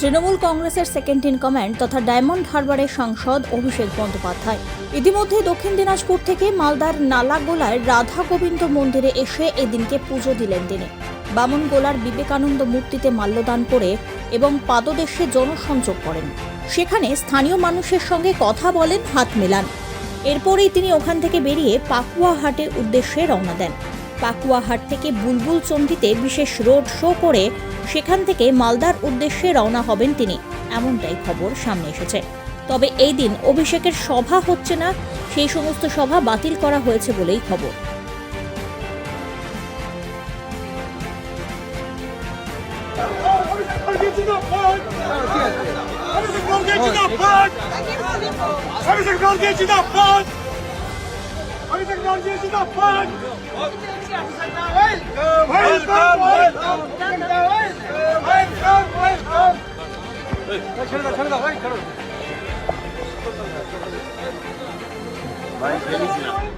তৃণমূল কংগ্রেসের second in command তথা diamond হারবারের সাংসদ অভিষেক বন্দ্যোপাধ্যায় ইতিমধ্যে দক্ষিণ দিনাজপুর থেকে মালদার নালাগোলায় রাধা গোবিন্দ মন্দিরে এসে এদিনকে পুজো দিলেন তিনি। বামনগোলার বিবেকানন্দ মূর্তিতে মাল্যদান করে এবং পাদদেশে জনসংযোগ করেন। সেখানে স্থানীয় মানুষের সঙ্গে কথা বলেন, হাত মেলান। এরপরেই তিনি ওখান থেকে বেরিয়ে পাকুয়াহাটের উদ্দেশ্যে রওনা দেন। পাকুয়াহাট থেকে বুলবুল চণ্ডীতে বিশেষ রোড শো করে সেখান থেকে মালদার উদ্দেশ্যে রওনা হবেন তিনি, এমনটাই খবর সামনে এসেছে। তবে এই দিন অভিষেকের সভা হচ্ছে না, সেই সমস্ত সভা বাতিল করা হয়েছে বলেই খবর। ভাই